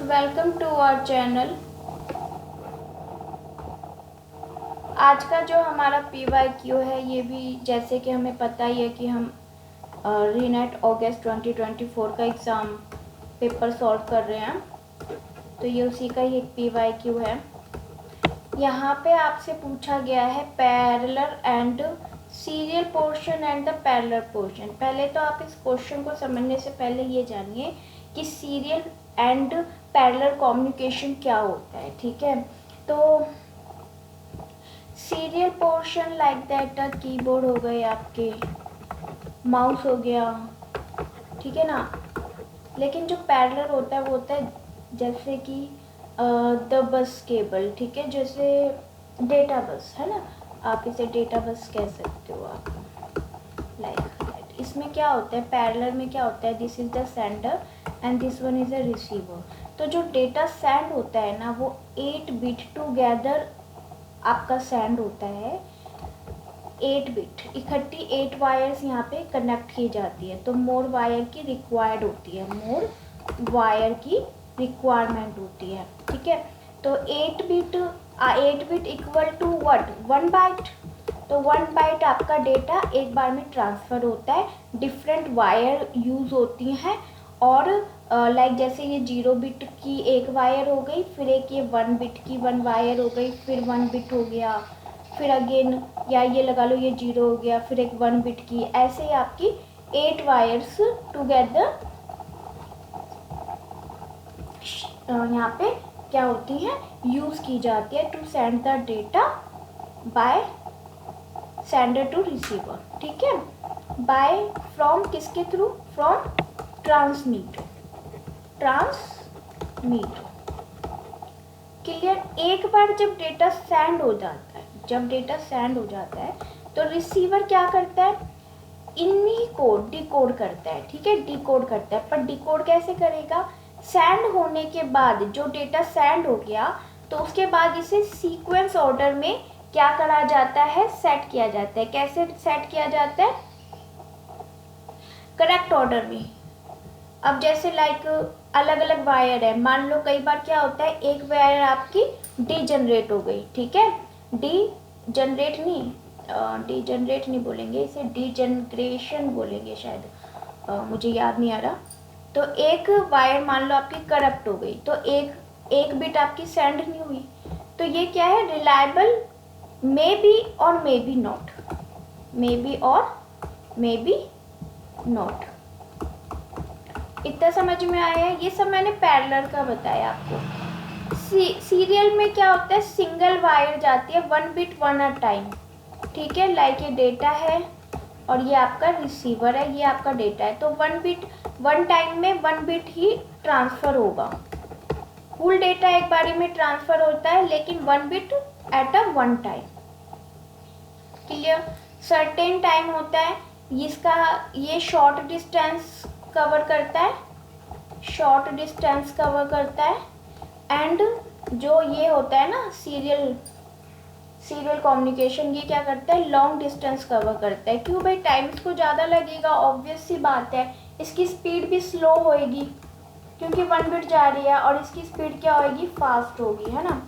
Welcome to our channel. आज का जो हमारा PYQ है ये भी जैसे कि हमें पता ही है कि हम रीनेट अगस्त 2024 का एग्ज़ाम पेपर सॉल्व कर रहे हैं, तो ये उसी का ही एक PYQ है। यहाँ पे आपसे पूछा गया है parallel and serial portion and the parallel portion. पहले तो आप इस क्वेश्चन को समझने से पहले ये जानिए कि सीरियल एंड पैरेलल कम्युनिकेशन क्या होता है। ठीक है, तो serial portion like that keyboard हो गए, आपके माउस हो गया, ठीक है ना। लेकिन जो पैरेलल होता है वो होता है जैसे कि द बस केबल, ठीक है, जैसे डेटा बस है ना, आप इसे डेटा बस कह सकते हो आप, लाइक दैट। इसमें क्या होता है, पैरेलल में क्या होता है, this is the sender and this one is a receiver. तो जो डेटा सेंड होता है ना वो 8 बिट टूगेदर आपका सेंड होता है। 8 बिट इकट्ठी 8 वायर्स यहाँ पे कनेक्ट की जाती है, तो मोर वायर की रिक्वायर्ड होती है, मोर वायर की रिक्वायरमेंट होती है। ठीक है, तो 8 bit equal to what, 1 byte. तो 1 बाइट आपका डेटा एक बार में ट्रांसफ़र होता है। डिफरेंट वायर यूज़ होती हैं और लाइक जैसे ये 0 बिट की एक वायर हो गई, फिर एक ये 1 बिट की 1 वायर हो गई, फिर 1 बिट हो गया, फिर अगेन या ये लगा लो ये 0 हो गया, फिर एक 1 बिट की, ऐसे ही आपकी 8 वायर्स टुगेदर यहाँ पे क्या होती है, यूज़ की जाती है to send the data by sender to receiver. ठीक है, बाय फ्रॉम किसके थ्रू, फ्रॉम ट्रांसमीटर क्लियर। एक बार जब डेटा सेंड हो जाता है, तो रिसीवर क्या करता है, इन्हीं को डिकोड करता है। ठीक है, डिकोड करता है, पर डिकोड कैसे करेगा, सेंड होने के बाद जो डेटा सेंड हो गया तो उसके बाद इसे सीक्वेंस ऑर्डर में क्या करा जाता है, सेट किया जाता है। कैसे सेट किया जाता है, करेक्ट ऑर्डर में। अब जैसे लाइक अलग अलग वायर है, मान लो कई बार क्या होता है, एक वायर आपकी डीजनरेट हो गई, ठीक है, डीजनरेट नहीं बोलेंगे इसे, डीजनरेशन बोलेंगे शायद, मुझे याद नहीं आ रहा। तो एक वायर मान लो आपकी करप्ट हो गई, तो एक बिट आपकी सेंड नहीं हुई, तो ये क्या है, रिलायबल मे बी और मे बी नॉट, नॉट। इतना समझ में आया है, ये सब मैंने पैरेलल का बताया आपको। सीरियल में क्या होता है, सिंगल वायर जाती है 1 बिट 1 अ टाइम। ठीक है, लाइक ये डेटा है और ये आपका रिसीवर है, ये आपका डेटा है, तो 1 बिट 1 टाइम में 1 बिट ही ट्रांसफ़र होगा। फुल डेटा एक बारी में ट्रांसफ़र होता है, लेकिन 1 bit at a 1 time. Clear, certain time होता है इसका, ये शॉर्ट डिस्टेंस कवर करता है, एंड जो ये होता है ना सीरियल कम्युनिकेशन, ये क्या करता है, लॉन्ग डिस्टेंस कवर करता है। क्यों भाई, टाइम इसको ज़्यादा लगेगा, ऑब्वियस सी बात है। इसकी स्पीड भी स्लो होएगी क्योंकि 1 बिट जा रही है, और इसकी स्पीड क्या होएगी, फास्ट होगी, है ना।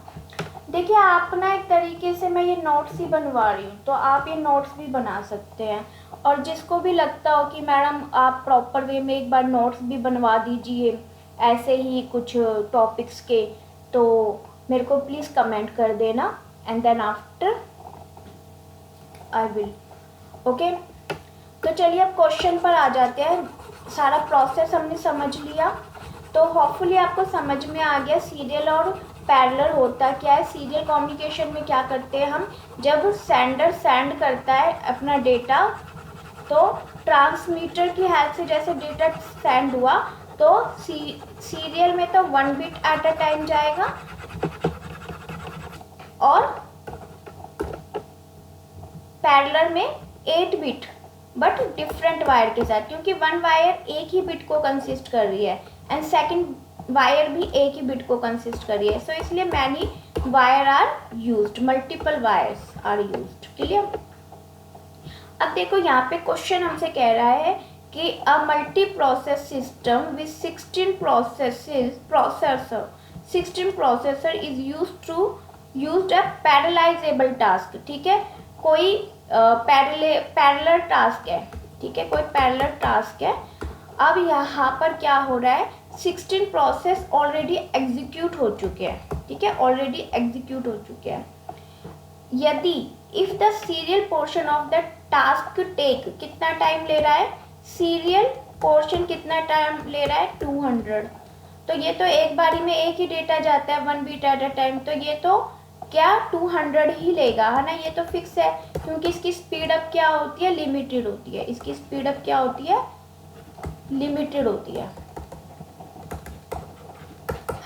देखिए आप ना, एक तरीके से मैं ये नोट्स ही बनवा रही हूँ, तो आप ये नोट्स भी बना सकते हैं। और जिसको भी लगता हो कि मैडम आप प्रॉपर वे में एक बार नोट्स भी बनवा दीजिए ऐसे ही कुछ टॉपिक्स के, तो मेरे को प्लीज़ कमेंट कर देना, and then after I will, okay. तो चलिए अब क्वेश्चन पर आ जाते हैं। सारा प्रोसेस हमने समझ लिया, तो होपफुली आपको समझ में आ गया सीरियल और पैरेलल होता क्या है। सीरियल कम्युनिकेशन में क्या करते हैं हम, जब सेंडर सेंड करता है अपना डेटा, तो ट्रांसमीटर की हेल्प से जैसे डेटा सेंड हुआ, तो सीरियल में तो 1 बिट एट अ टाइम जाएगा, और पैरेलल में 8 बिट बट डिफरेंट वायर के साथ, क्योंकि 1 वायर एक ही बिट को कंसिस्ट कर रही है एंड सेकंड वायर भी एक ही बिट को कंसिस्ट कर रही है, सो इसलिए many wire are used, multiple wires are used. Clear. अब देखो यहाँ पे क्वेश्चन हमसे कह रहा है कि a multi process system with 16 processor is used a parallelizable task. ठीक है, कोई पैरेलल टास्क है। ठीक है, कोई पैरेलल टास्क है। अब यहाँ पर क्या हो रहा है, 16 प्रोसेस ऑलरेडी एग्जीक्यूट हो चुके हैं। ठीक है, ऑलरेडी एग्जीक्यूट हो चुके हैं। यदि if the serial portion of the task take, कितना टाइम ले रहा है, सीरियल पोर्शन कितना टाइम ले रहा है, 200। तो ये तो एक बारी में एक ही डेटा जाता है, 1 बीट एट अ टाइम, तो ये तो क्या 200 ही लेगा, है ना। ये तो फिक्स है, क्योंकि इसकी स्पीड अप क्या होती है, लिमिटेड होती है। इसकी स्पीड अप क्या होती है, लिमिटेड होती है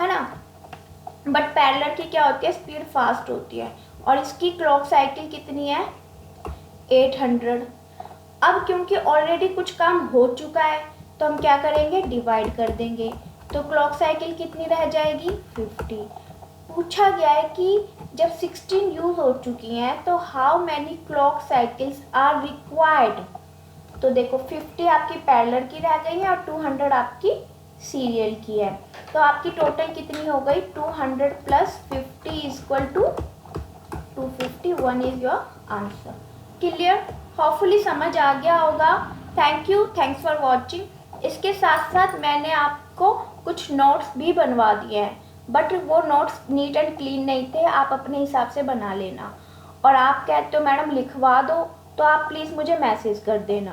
ना। बट पैरेलल की क्या होती है, स्पीड फास्ट होती है। और इसकी क्लॉक साइकिल कितनी है, 800। अब क्योंकि ऑलरेडी कुछ काम हो चुका है, तो हम क्या करेंगे, डिवाइड कर देंगे। तो क्लॉक साइकिल कितनी रह जाएगी, 50। पूछा गया है कि जब 16 यूज हो चुकी हैं तो how many clock cycles are required. तो देखो 50 आपकी पैरेलल की रह गई है और 200 आपकी सीरियल की है। तो आपकी टोटल कितनी हो गई, 200 plus 50 equal to 251 is your answer. Clear, hopefully समझ आ गया होगा। Thank you, thanks for watching. इसके साथ साथ मैंने आपको कुछ नोट्स भी बनवा दिए हैं, बट वो नोट्स नीट एंड क्लीन नहीं थे, आप अपने हिसाब से बना लेना। और आप कहते हो मैडम लिखवा दो, तो आप प्लीज़ मुझे मैसेज कर देना।